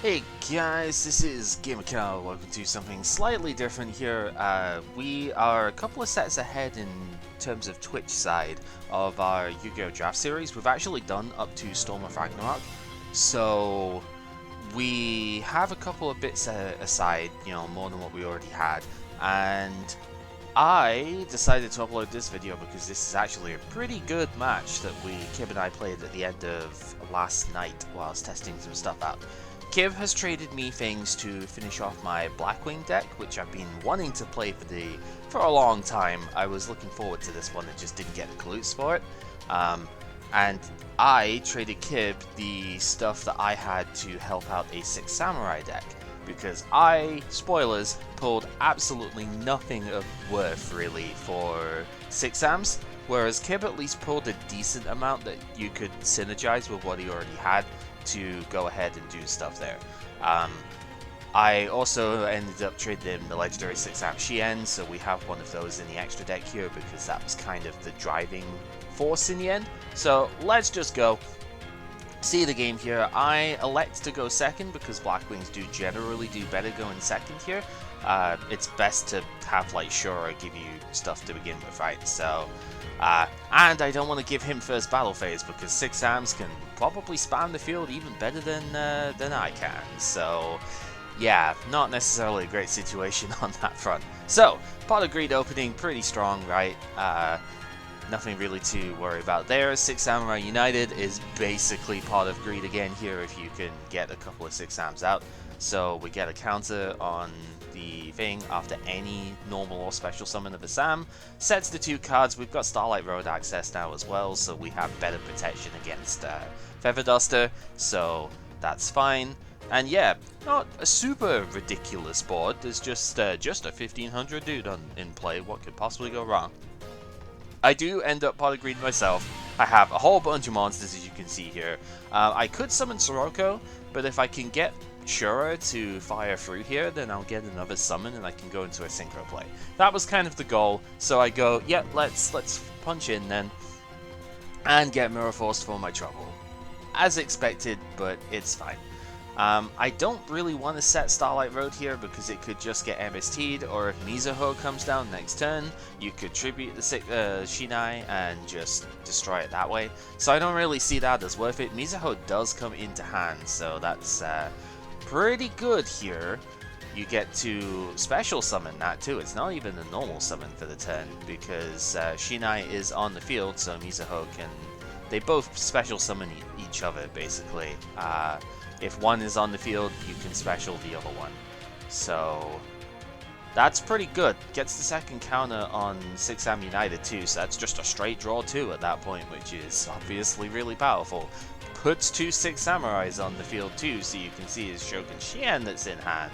Hey guys, this is Kib I. Welcome to something slightly different here. We are a couple of sets ahead in terms of Twitch side of our Yu-Gi-Oh! Draft series. We've actually done up to Storm of Ragnarok, so we have a couple of bits aside, you know, more than what we already had, and I decided to upload this video because this is actually a pretty good match that Kib and I played at the end of last night while I was testing some stuff out. Kib has traded me things to finish off my Blackwing deck, which I've been wanting to play for a long time. I was looking forward to this one and just didn't get the clues for it. And I traded Kib the stuff that I had to help out a 6 Samurai deck, because I, spoilers, pulled absolutely nothing of worth really for 6 Sams, whereas Kib at least pulled a decent amount that you could synergize with what he already had to go ahead and do stuff there. I also ended up trading the legendary 6-amp Shien, so we have one of those in the extra deck here because that was kind of the driving force in the end. So let's just go see the game here. I elect to go second because Blackwings do generally do better going second here. It's best to have like Shura give you stuff to begin with, right? So and I don't want to give him first battle phase because 6 Sams can probably spam the field even better than I can. So yeah, not necessarily a great situation on that front. So Pot of Greed opening pretty strong, right? Nothing really to worry about there. 6 Samurai United is basically Pot of Greed again here if you can get a couple of 6 Sams out. So we get a counter on the thing after any normal or special summon of a Sam. Sets the 2 cards. We've got Starlight Road access now as well, so we have better protection against Feather Duster, so that's fine. And yeah, not a super ridiculous board. There's just a 1500 dude in play. What could possibly go wrong? I do end up Pot of Greed myself. I have a whole bunch of monsters, as you can see here. I could summon Sirocco, but if I can get Shura to fire through here, then I'll get another summon and I can go into a Synchro play. That was kind of the goal, so I go, yep, let's punch in then, and get Mirror Force for my trouble. As expected, but it's fine. I don't really want to set Starlight Road here because it could just get MST'd, or if Mizuho comes down next turn, you could tribute the Shinai and just destroy it that way. So I don't really see that as worth it. Mizuho does come into hand, so that's pretty good here. You get to special summon that too. It's not even a normal summon for the turn because Shinai is on the field, so Mizuho can... They both special summon each other basically. If one is on the field, you can special the other one. So that's pretty good. Gets the second counter on 6 Sam United too, so that's just a straight draw too at that point, which is obviously really powerful. Puts 2 6 Samurais on the field too, so you can see his Shogun Shien that's in hand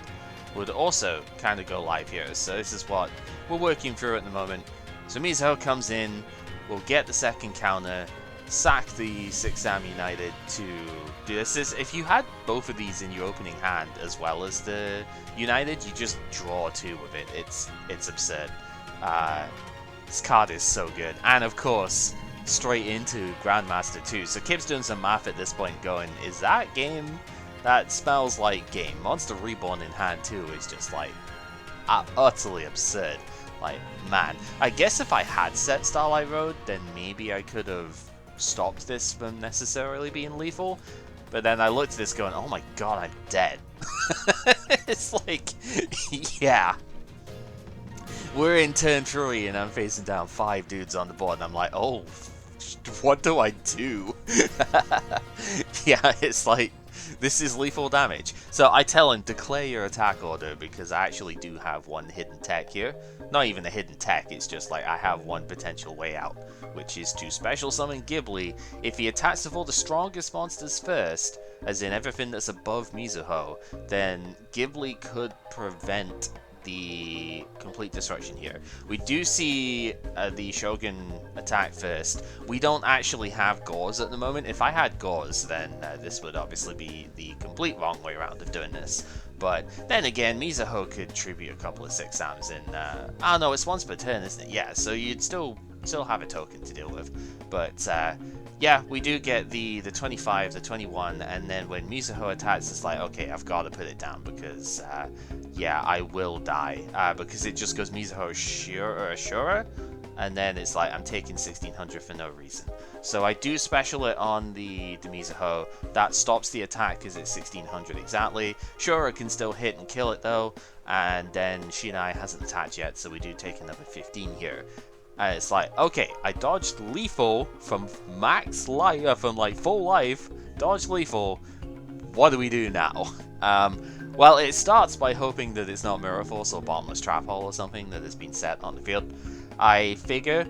would also kind of go live here. So this is what we're working through at the moment. So Mizuho comes in, we'll get the second counter, sack the 6 Sam United to do this. If you had both of these in your opening hand as well as the United, you just draw 2 with it. It's absurd. This card is so good. And of course, straight into Grandmaster 2. So Kib's doing some math at this point going, is that game? That smells like game. Monster Reborn in hand too is just like utterly absurd. Like, man. I guess if I had set Starlight Road, then maybe I could have stopped this from necessarily being lethal, but then I looked at this going, oh my god, I'm dead. It's like, yeah. We're in turn 3 and I'm facing down 5 dudes on the board and I'm like, oh, what do I do? Yeah, it's like, this is lethal damage. So I tell him, declare your attack order, because I actually do have one hidden tech here. Not even a hidden tech, it's just like I have one potential way out, which is to special summon Ghibli. If he attacks with all the strongest monsters first, as in everything that's above Mizuho, then Ghibli could prevent the complete destruction here. We do see the Shogun attack first. We don't actually have Gauze at the moment. If I had Gauze, then this would obviously be the complete wrong way around of doing this. But then again, Mizuho could tribute a couple of 6 Sams in... oh no, it's once per turn, isn't it? Yeah, so you'd still have a token to deal with. But yeah, we do get the 25, the 21, and then when Mizuho attacks, it's like, okay, I've got to put it down because, yeah, I will die. Because it just goes Mizuho Ashura, and then it's like, I'm taking 1600 for no reason. So I do special it on the Mizuho. That stops the attack because it's 1600 exactly. Shura can still hit and kill it though, and then Shinai hasn't attacked yet, so we do take another 15 here. And it's like, okay, I dodged lethal from max life, from like full life, dodged lethal. What do we do now? Well, it starts by hoping that it's not Mirror Force or Bottomless Trap Hole or something that has been set on the field. I figure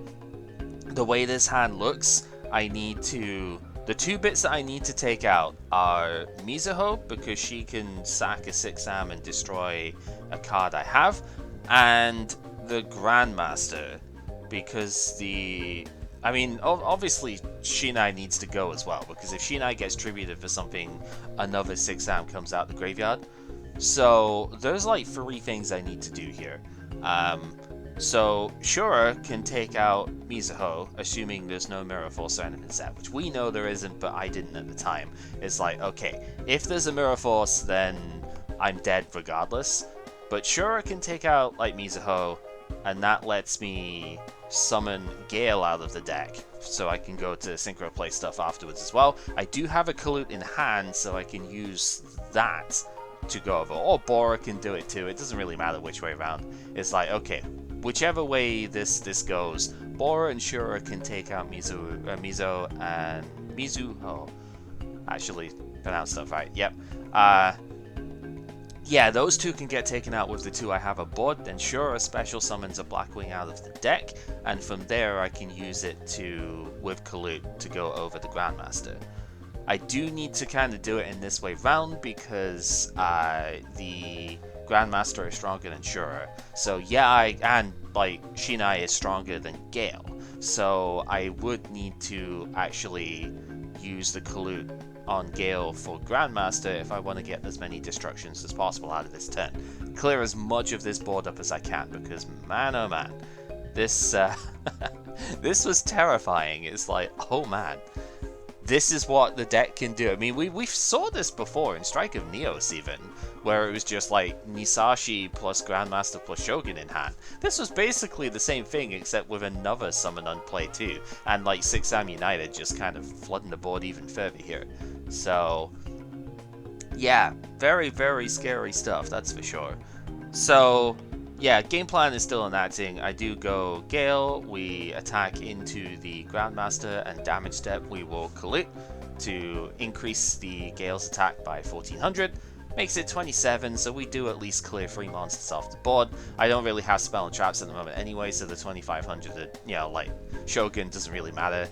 the way this hand looks, I need to... The two bits that I need to take out are Mizuho, because she can sack a 6-am and destroy a card I have, and the Grandmaster, because the... I mean, obviously Shinai needs to go as well, because if Shinai gets tributed for something, another 6-am comes out the graveyard. So there's like 3 things I need to do here. So Shura can take out Mizuho, assuming there's no Mirror Force tournament set, which we know there isn't, but I didn't at the time. It's like, okay, if there's a Mirror Force, then I'm dead regardless. But Shura can take out like Mizuho, and that lets me summon Gale out of the deck, so I can go to Synchro play stuff afterwards as well. I do have a Kalut in hand, so I can use that to go over. Or Bora can do it too, it doesn't really matter which way around. It's like, okay, whichever way this goes, Bora and Shura can take out Mizuho. Actually, pronounced stuff right, yep. Yeah, those two can get taken out with the 2 I have aboard, then Shura special summons a Blackwing out of the deck, and from there I can use it with Kalut to go over the Grandmaster. I do need to kind of do it in this way round because the Grandmaster is stronger than Shura. So yeah, and like Shinai is stronger than Gale. So I would need to actually use the Kalut on Gale for Grandmaster if I want to get as many destructions as possible out of this turn. Clear as much of this board up as I can, because man oh man, this this was terrifying. It's like, oh man, this is what the deck can do. I mean, we saw this before in Strike of Neos even, where it was just like Nisashi plus Grandmaster plus Shogun in hand. This was basically the same thing, except with another summon on play too, and like 6-am United just kind of flooding the board even further here. So yeah, very, very scary stuff, that's for sure. So yeah, game plan is still enacting. I do go Gale, we attack into the Grandmaster, and damage step we will Kalut to increase the Gale's attack by 1400. Makes it 27, so we do at least clear 3 monsters off the board. I don't really have spell and traps at the moment anyway, so the 2500, you know, like Shogun doesn't really matter,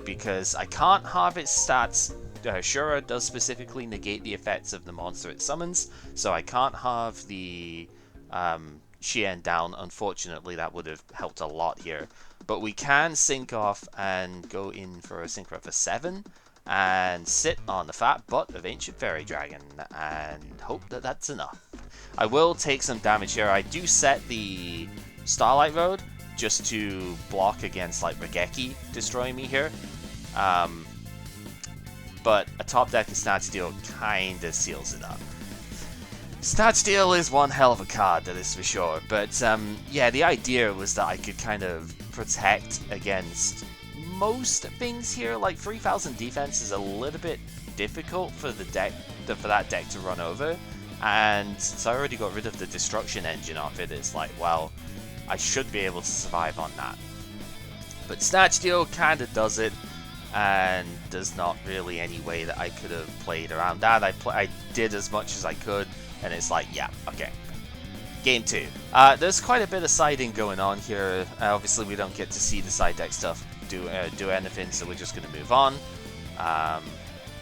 because I can't have its stats. Shura does specifically negate the effects of the monster it summons, so I can't have the Shien down. Unfortunately, that would have helped a lot here. But we can sync off and go in for a Synchro for 7 and sit on the fat butt of Ancient Fairy Dragon and hope that that's enough. I will take some damage here. I do set the Starlight Road just to block against like Raigeki destroying me here. But a top deck of Snatch Steal kinda seals it up. Snatch Steal is one hell of a card, that is for sure, but yeah, the idea was that I could kind of protect against most things here. Like 3000 defense is a little bit difficult for the deck, for that deck to run over, and so I already got rid of the destruction engine off it. It's like, well, I should be able to survive on that. But Snatch Steal kinda does it, and there's not really any way that I could have played around that. I did as much as I could, and it's like, yeah, okay. Game 2. There's quite a bit of siding going on here. Obviously, we don't get to see the side deck stuff do anything, so we're just going to move on.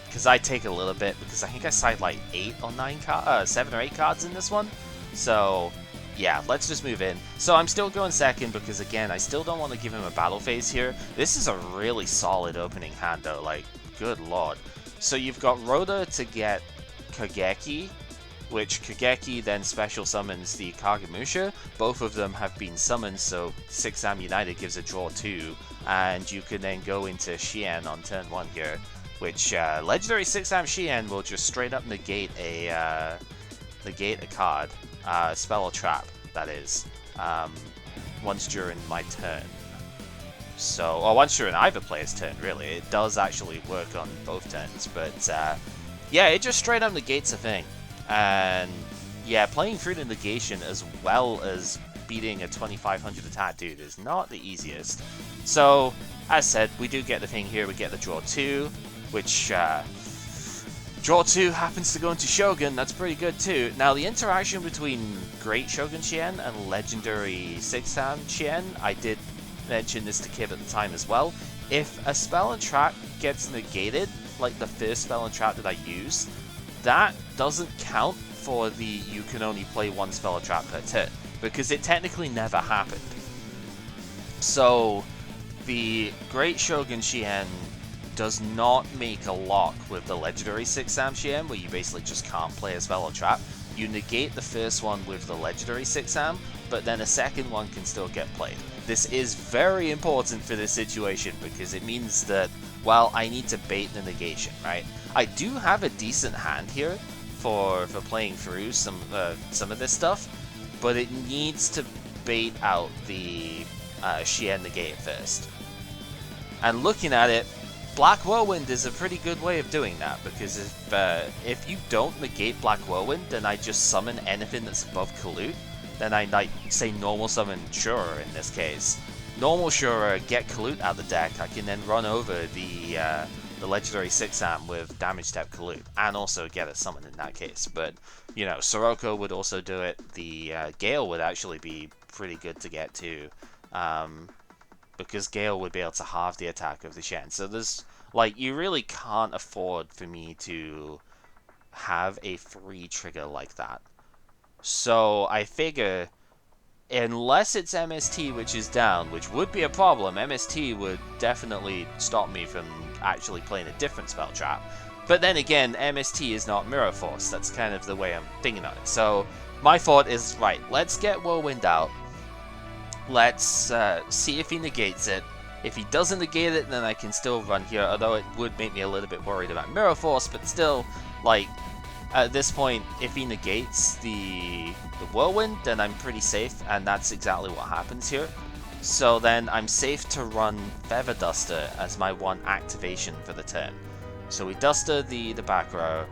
Because I take a little bit, because I think I side like 7 or 8 cards in this one. So yeah, let's just move in. So I'm still going second because, again, I still don't want to give him a battle phase here. This is a really solid opening hand, though. Like, good lord. So you've got Rhoda to get Kageki, which Kageki then special summons the Kagemusha. Both of them have been summoned, so 6-am United gives a draw 2, and you can then go into Xian on turn 1 here, which legendary 6-am Xian will just straight up negate a card, spell or trap, that is, once during my turn. So, or once during either player's turn, really. It does actually work on both turns, but yeah, it just straight up negates a thing. And yeah, playing through the negation as well as beating a 2500 attack dude is not the easiest. So, as said, we do get the thing here, we get the draw 2, which draw 2 happens to go into Shogun, that's pretty good too. Now the interaction between Great Shogun Xian and Legendary 6-am Xian, I did mention this to Kib at the time as well. If a spell and trap gets negated, like the first spell and trap that I use, that doesn't count for the you can only play one spell or trap per turn, because it technically never happened. So the Great Shogun Xian does not make a lock with the Legendary 6-am Xian, where you basically just can't play a spell or trap. You negate the first one with the Legendary 6-am, but then a second one can still get played. This is very important for this situation, because it means that, well, I need to bait the negation, right? I do have a decent hand here for playing through some of this stuff, but it needs to bait out the Xian negate first. And looking at it, Black Whirlwind is a pretty good way of doing that, because if you don't negate Black Whirlwind, then I just summon anything that's above Kalut. Then I like say normal summon Shurer in this case. Normal Shurer, get Kalut out of the deck, I can then run over the Legendary 6-am with damage step Kalut, and also get a summon in that case. But, you know, Sirocco would also do it, the Gale would actually be pretty good to get to, because Gale would be able to halve the attack of the Shen. So there's, like, you really can't afford for me to have a free trigger like that. So I figure, unless it's MST which is down, which would be a problem, MST would definitely stop me from actually playing a different spell trap. But then again, MST is not Mirror Force, that's kind of the way I'm thinking of it. So my thought is, right, let's get Whirlwind out, let's see if he negates it. If he doesn't negate it, then I can still run here, although it would make me a little bit worried about Mirror Force, but still, like, at this point, if he negates the Whirlwind, then I'm pretty safe, and that's exactly what happens here. So then I'm safe to run Feather Duster as my one activation for the turn. So we Duster the back row.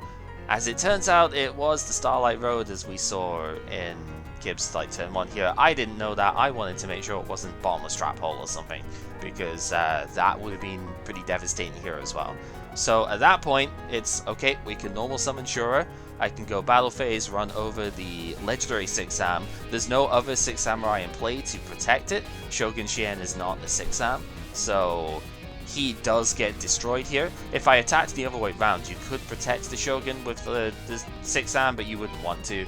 As it turns out, it was the Starlight Road as we saw in Kib's like turn 1 here. I didn't know that. I wanted to make sure it wasn't Bottomless Trap Hole or something, because that would have been pretty devastating here as well. So at that point, it's okay, we can normal summon Shurer. I can go battle phase, run over the Legendary 6-am. There's no other 6 Samurai in play to protect it. Shogun Xian is not a 6-am, so he does get destroyed here. If I attacked the other way round, you could protect the Shogun with the 6-am, but you wouldn't want to.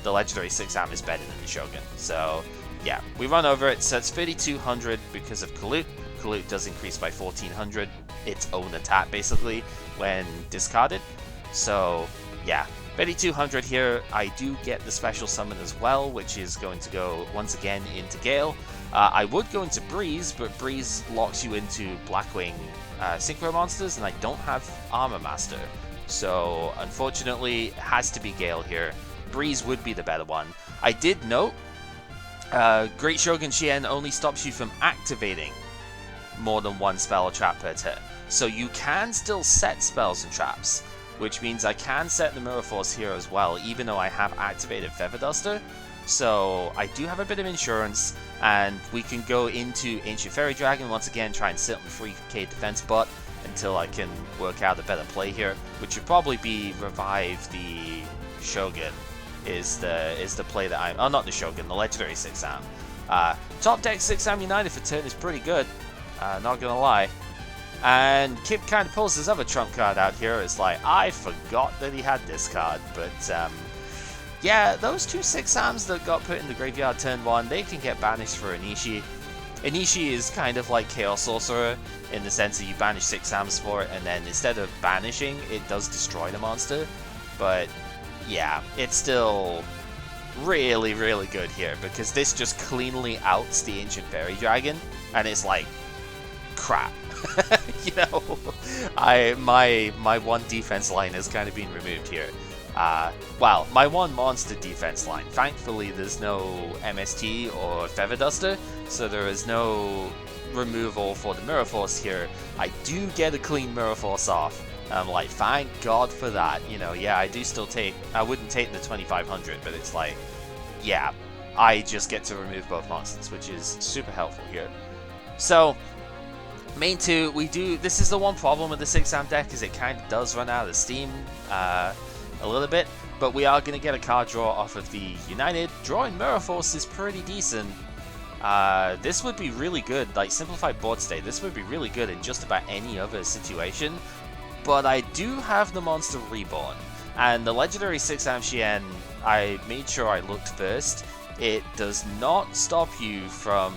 The Legendary 6-am is better than the Shogun. So yeah, we run over it, so it's 3200 because of Kalut. Kalut does increase by 1400, its own attack basically, when discarded. So yeah, 3200 here. I do get the special summon as well, which is going to go once again into Gale. I would go into Breeze, but Breeze locks you into Blackwing Synchro monsters, and I don't have Armor Master. So unfortunately, it has to be Gale here. Breeze would be the better one. I did note, Great Shogun Xian only stops you from activating more than one spell or trap per turn. So you can still set spells and traps, which means I can set the Mirror Force here as well, even though I have activated Feather Duster. So I do have a bit of insurance, and we can go into Ancient Fairy Dragon once again, try and sit on the 3k defense bot until I can work out a better play here, which would probably be revive the Shogun is the play that I'm... Oh, not the Shogun, the Legendary 6-am. Top deck 6-am United for turn is pretty good, not gonna lie. And Kib kind of pulls his other trump card out here. It's like, I forgot that he had this card, but yeah, those two 6-ams that got put in the graveyard turn 1, they can get banished for Anishi. Anishi is kind of like Chaos Sorcerer, in the sense that you banish 6-ams for it, and then instead of banishing, it does destroy the monster. But yeah, it's still really, really good here, because this just cleanly outs the Ancient Fairy Dragon, and it's like, crap. You know, my one defense line has kind of been removed here. Well, my one monster defense line. Thankfully, there's no MST or Feather Duster, so there is no removal for the Mirror Force here. I do get a clean Mirror Force off. I'm like, thank God for that. You know, yeah, I do still take. I wouldn't take the 2500, but it's like, yeah, I just get to remove both monsters, which is super helpful here. So, main two, we do. This is the one problem with the 6-am deck, is it kind of does run out of steam a little bit, but we are going to get a card draw off of the United. Drawing Mirror Force is pretty decent. This would be really good, like simplified board state. This would be really good in just about any other situation. But I do have the monster Reborn, and the legendary 6-am Shien, I made sure I looked first. It does not stop you from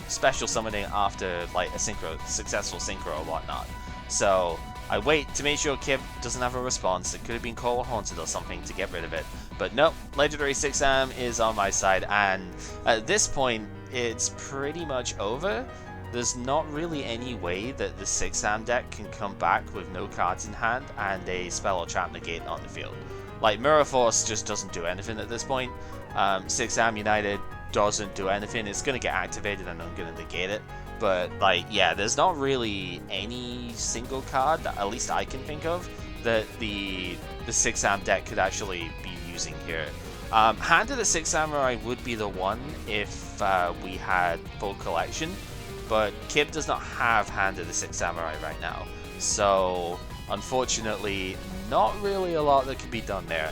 special summoning after like a successful synchro or whatnot. So I wait to make sure Kib doesn't have a response. It could have been Cold Haunted or something to get rid of it. But nope, legendary 6-am is on my side, and at this point it's pretty much over. There's not really any way that the 6-am deck can come back with no cards in hand and a spell or trap negate on the field. Like, Mirror Force just doesn't do anything at this point. 6-am United doesn't do anything. It's going to get activated and I'm going to negate it. But, like, yeah, there's not really any single card that at least I can think of that the 6-am deck could actually be using here. Hand of the 6-am I would be the one if we had full collection. But Kib does not have Hand of the Six Samurai right now, so unfortunately, not really a lot that can be done there.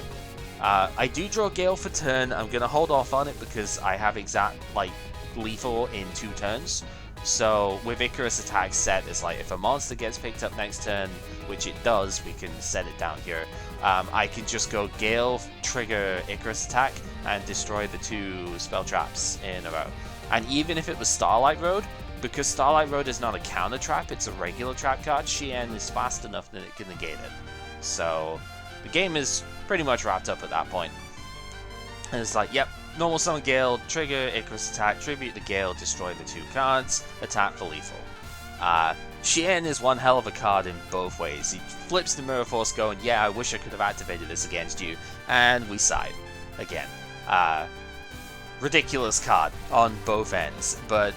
I do draw Gale for turn. I'm going to hold off on it because I have exact, like, lethal in 2 turns. So with ICARUS Attack set, it's like if a monster gets picked up next turn, which it does, we can set it down here. I can just go Gale, trigger ICARUS Attack, and destroy the 2 spell traps in a row. And even if it was Starlight Road, because Starlight Road is not a counter trap, it's a regular trap card, Shien is fast enough that it can negate it. So the game is pretty much wrapped up at that point. And it's like, yep, normal summon Gale, trigger ICARUS Attack, tribute the Gale, destroy the 2 cards, attack for lethal. Shien is one hell of a card in both ways. He flips the Mirror Force going, yeah, I wish I could have activated this against you, and we side again. Ridiculous card on both ends, but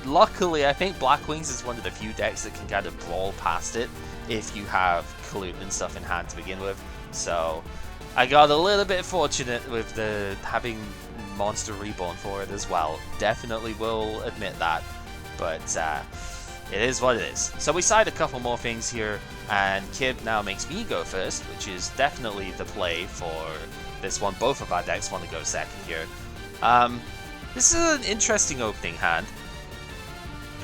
luckily I think Blackwings is one of the few decks that can kind of brawl past it if you have Kalute and stuff in hand to begin with. So I got a little bit fortunate with the having Monster Reborn for it as well. Definitely will admit that, but it is what it is. So we side a couple more things here, and Kib now makes me go first, which is definitely the play for this one. Both of our decks want to go second here. This is an interesting opening hand.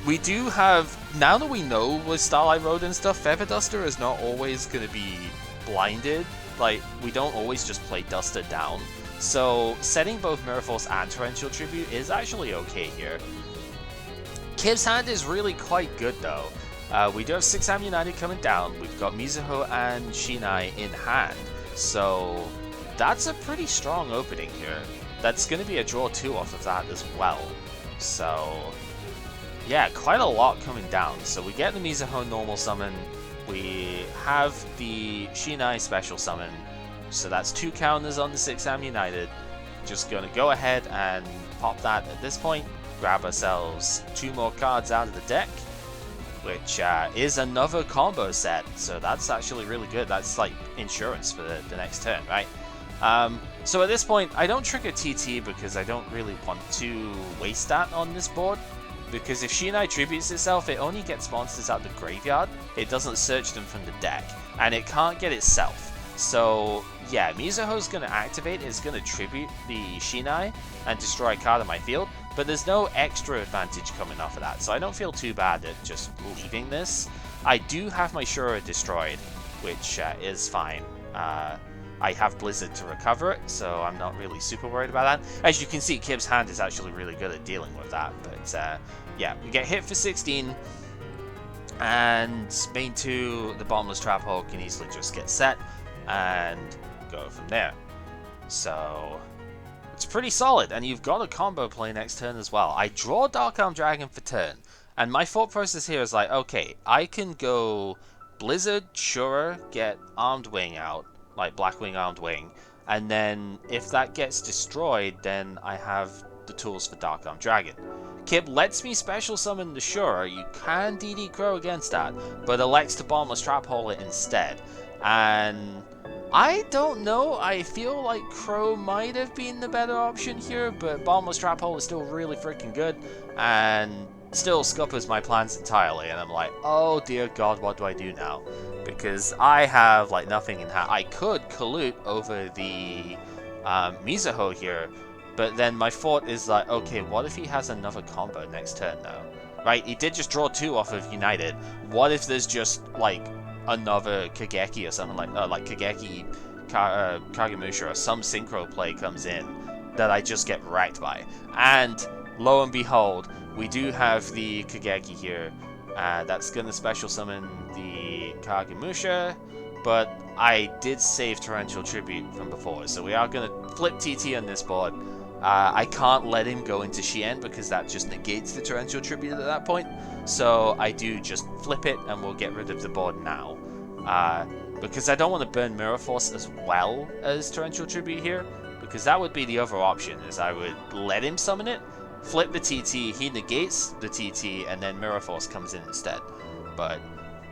We do have, now that we know with Starlight Road and stuff, Feather Duster is not always going to be blinded. Like, we don't always just play Duster down. So setting both Mirror Force and Torrential Tribute is actually okay here. Kib's hand is really quite good though. We do have 6-am United coming down. We've got Mizuho and Shinai in hand. So that's a pretty strong opening here. That's going to be a draw 2 off of that as well. So yeah, quite a lot coming down. So we get the Mizuho normal summon. We have the Shinai special summon. So that's 2 counters on the 6-am United. Just going to go ahead and pop that at this point. Grab ourselves 2 more cards out of the deck, which is another combo set. So that's actually really good. That's like insurance for the next turn, right? So at this point, I don't trigger TT because I don't really want to waste that on this board. Because if Shinai tributes itself, it only gets monsters out the graveyard. It doesn't search them from the deck, and it can't get itself. So yeah, Mizuho's going to activate, it's going to tribute the Shinai and destroy a card on my field, but there's no extra advantage coming off of that, so I don't feel too bad at just leaving this. I do have my Shura destroyed, which is fine. I have Blizzard to recover it, so I'm not really super worried about that. As you can see, Kib's hand is actually really good at dealing with that, but yeah, we get hit for 16, and main 2, the Bottomless Trap Hole can easily just get set and go from there. So it's pretty solid, and you've got a combo play next turn as well. I draw Dark Arm Dragon for turn, And my thought process here is like, okay, I can go Blizzard, sure, get Armed Wing out, like Blackwing Armed Wing, and then if that gets destroyed, then I have the tools for Dark Armed Dragon. Kib lets me special summon the Sure, you can DD Crow against that, but elects to Bottomless Trap Hole it instead. And I don't know, I feel like Crow might have been the better option here, but Bottomless Trap Hole is still really freaking good, and still scuppers my plans entirely, and I'm like, oh dear god, what do I do now? Because I have like nothing in hand. I could collude over the Mizuho here, but then my thought is like, okay, what if he has another combo next turn now? Right, he did just draw 2 off of United. What if there's just like another Kageki or something like Kageki, Kagemusha or some Synchro play comes in that I just get wrecked by? And lo and behold, we do have the Kageki here. That's going to special summon the Kagemusha, but I did save Torrential Tribute from before, so we are going to flip TT on this board. I can't let him go into Shien because that just negates the Torrential Tribute at that point, so I do just flip it and we'll get rid of the board now. Because I don't want to burn Mirror Force as well as Torrential Tribute here, because that would be the other option, is I would let him summon it, flip the TT, he negates the TT, and then Mirror Force comes in instead. But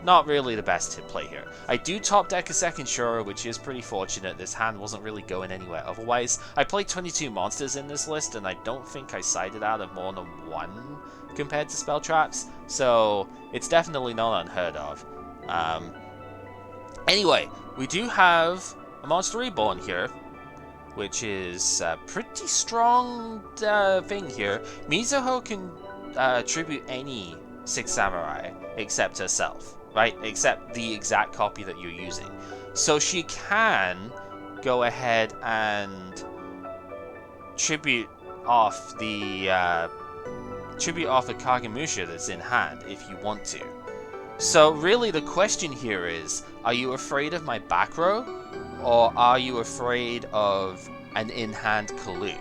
not really the best to play here. I do top deck a second Shura, which is pretty fortunate. This hand wasn't really going anywhere otherwise. I played 22 monsters in this list, and I don't think I sided out of more than 1 compared to spell traps, so it's definitely not unheard of. Anyway, we do have a Monster Reborn here, which is a pretty strong thing here. Mizuho can tribute any 6 Samurai except herself, right? Except the exact copy that you're using. So she can go ahead and tribute off the Kagemusha that's in hand if you want to. So really the question here is, are you afraid of my back row, or are you afraid of an in-hand collude?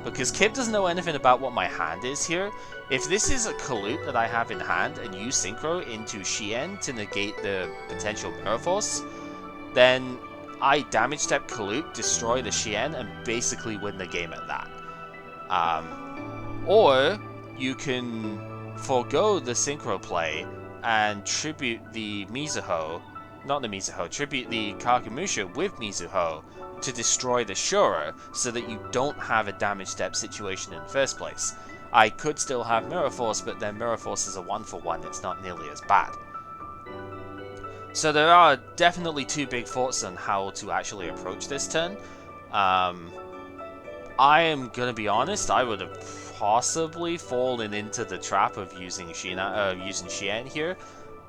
Because Kib doesn't know anything about what my hand is here. If this is a collude that I have in hand and use Synchro into Shien to negate the potential Mirror Force, then I damage step collude, destroy the Shien, and basically win the game at that. Or you can forego the Synchro play and tribute the Mizuho, not the Mizuho, tribute the Kagemusha with Mizuho to destroy the Shura so that you don't have a damage step situation in the first place. I could still have Mirror Force, but then Mirror Force is a 1-for-1, it's not nearly as bad. So there are definitely 2 big thoughts on how to actually approach this turn. I am gonna be honest, I would have possibly fallen into the trap of using Shien here,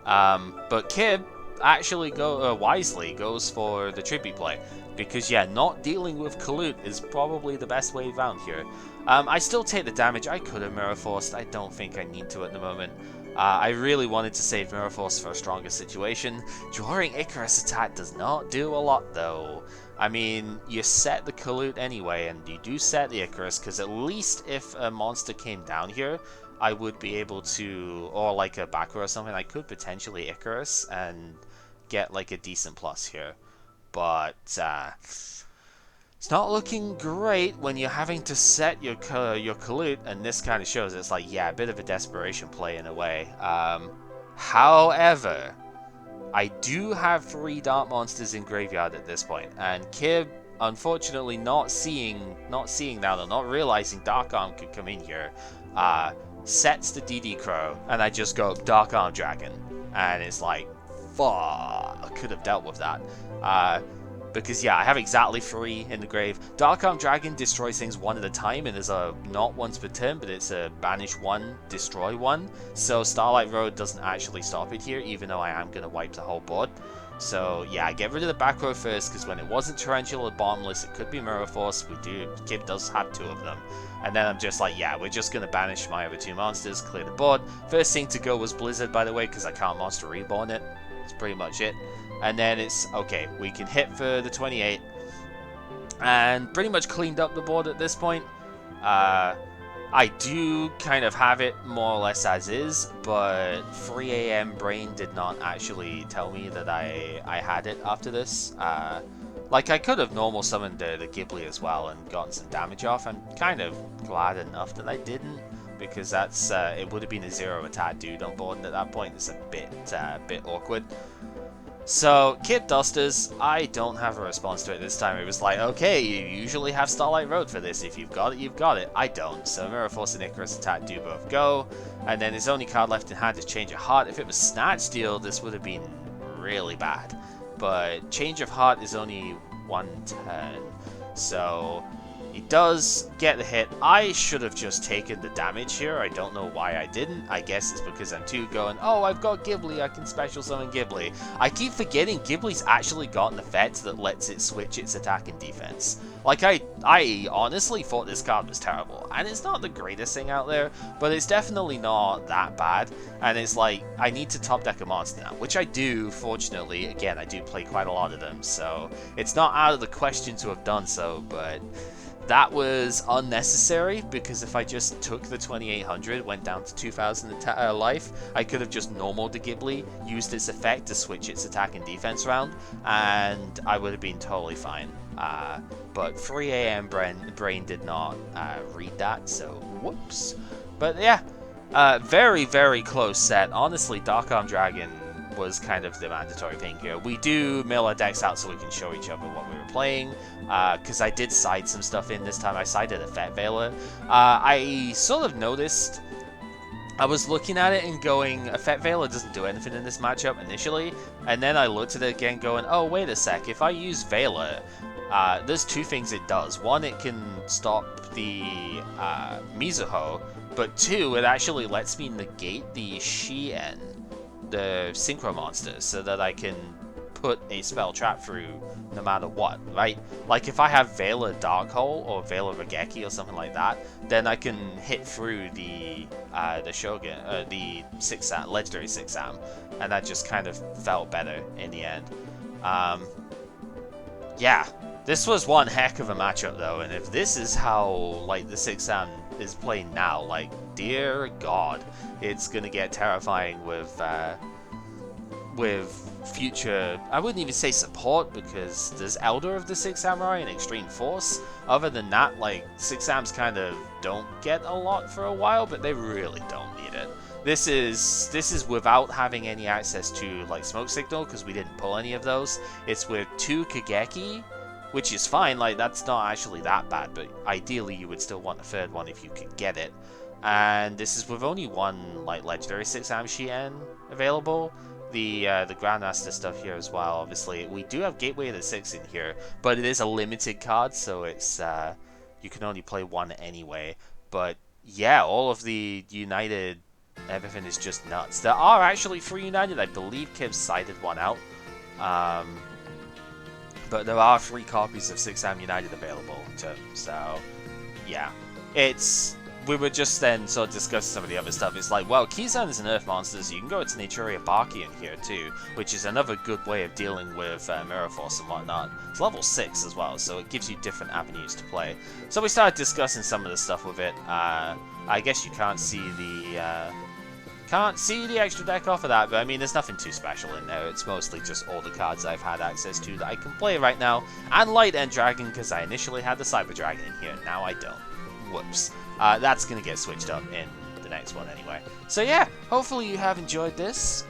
but Kib actually wisely goes for the tribute play, because yeah, not dealing with collude is probably the best way found here. I still take the damage. I could have Mirror Forced. I don't think I need to at the moment. I really wanted to save Mirror Force for a stronger situation. Drawing ICARUS Attack does not do a lot though. I mean, you set the collude anyway, and you do set the Icarus, because at least if a monster came down here, I would be able to, or like a back row or something, I could potentially Icarus and get like a decent plus here. But it's not looking great when you're having to set your collude, and this kind of shows it's like, yeah, a bit of a desperation play in a way. However, I do have 3 Dark Monsters in graveyard at this point, and Kib, unfortunately, not seeing that, or not realizing Dark Arm could come in here, sets the DD Crow, and I just go Dark Arm Dragon, and it's like, fuck, I could have dealt with that. Because yeah, I have exactly 3 in the grave. Dark Arm Dragon destroys things 1 at a time, and is a not once per turn, but it's a banish 1, destroy 1. So Starlight Road doesn't actually stop it here, even though I am going to wipe the whole board. So yeah, I get rid of the back row first, because when it wasn't Torrential or Bottomless, it could be Mirror Force. Kib does have 2 of them. And then I'm just like, yeah, we're just going to banish my other 2 monsters, clear the board. First thing to go was Blizzard, by the way, because I can't Monster Reborn it. That's pretty much it. And then it's, okay, we can hit for the 28. And pretty much cleaned up the board at this point. I do kind of have it more or less as is, but 3 a.m. brain did not actually tell me that I had it after this. Like, I could have normal summoned the Ghibli as well and gotten some damage off. I'm kind of glad enough that I didn't, because that's it would have been a 0 attack dude on board, and at that point it's a bit awkward. So, Kib Dusters, I don't have a response to it this time. It was like, okay, you usually have Starlight Road for this. If you've got it, you've got it. I don't. So, Mirror Force and ICARUS Attack do both go. And then his only card left in hand is Change of Heart. If it was Snatch Steal, this would have been really bad. But Change of Heart is only one turn. So, he does get the hit. I should have just taken the damage here. I don't know why I didn't. I guess it's because I'm too going, oh, I've got Ghibli, I can special summon Ghibli. I keep forgetting Ghibli's actually got an effect that lets it switch its attack and defense. Like, I honestly thought this card was terrible. And it's not the greatest thing out there, but it's definitely not that bad. And it's like, I need to top deck a monster now, which I do, fortunately. Again, I do play quite a lot of them, so it's not out of the question to have done so, but that was unnecessary, because if I just took the 2800, went down to 2000 life, I could have just normaled the Ghibli, used its effect to switch its attack and defense round, and I would have been totally fine. But 3 a.m. brain did not read that, so whoops. But yeah, very, very close set. Honestly, Dark Arm Dragon was kind of the mandatory thing here. We do mill our decks out so we can show each other what we were playing, because I did side some stuff in this time. I sided a Fet Veiler. I sort of noticed, I was looking at it and going, a Fet Veiler doesn't do anything in this matchup initially, and then I looked at it again going, oh, wait a sec, if I use Veiler, there's two things it does. One, it can stop the Mizuho, but two, it actually lets me negate the Shien, the Synchro monsters, so that I can put a spell trap through no matter what, right? Like, if I have Veiler Darkhole or Veiler Regeki or something like that, then I can hit through the Shogun, the 6-am, legendary 6-am, and that just kind of felt better in the end. Yeah, this was one heck of a matchup though, and if this is how, like, the 6-am is playing now, like, dear God, it's gonna get terrifying with future, I wouldn't even say support, because there's Elder of the 6 Samurai and Extreme Force. Other than that, like, 6-ams kind of don't get a lot for a while, but they really don't need it. This is without having any access to, like, Smoke Signal, because we didn't pull any of those. It's with 2 Kageki, which is fine, like, that's not actually that bad, but ideally you would still want a third one if you could get it. And this is with only one, like, legendary 6-am Shien available. The Grandmaster stuff here as well, obviously. We do have Gateway of the 6 in here, but it is a limited card, so it's you can only play one anyway. But yeah, all of the United, everything is just nuts. There are actually 3 United. I believe Kib sided one out. But there are 3 copies of 6-am United available too, so yeah. We were just then sort of discussing some of the other stuff. It's like, well, Kizan is an Earth monster, so you can go to Naturia Baki in here too, which is another good way of dealing with Mirror Force and whatnot. It's level 6 as well, so it gives you different avenues to play. So we started discussing some of the stuff with it. I guess you can't see the extra deck off of that, but I mean, there's nothing too special in there. It's mostly just all the cards I've had access to that I can play right now, and Light End Dragon, because I initially had the Cyber Dragon in here, now I don't. Whoops. That's going to get switched up in the next one anyway. So yeah, hopefully you have enjoyed this.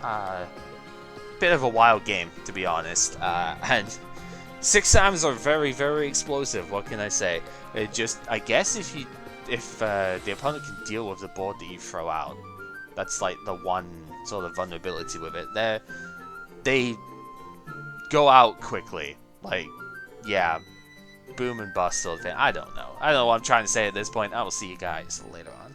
Bit of a wild game, to be honest. And 6-ams are very, very explosive, what can I say? It just, I guess if the opponent can deal with the board that you throw out, that's like the one sort of vulnerability with it. They go out quickly. Like, yeah, boom and bust sort of thing. I don't know what I'm trying to say at this point. I will see you guys later on.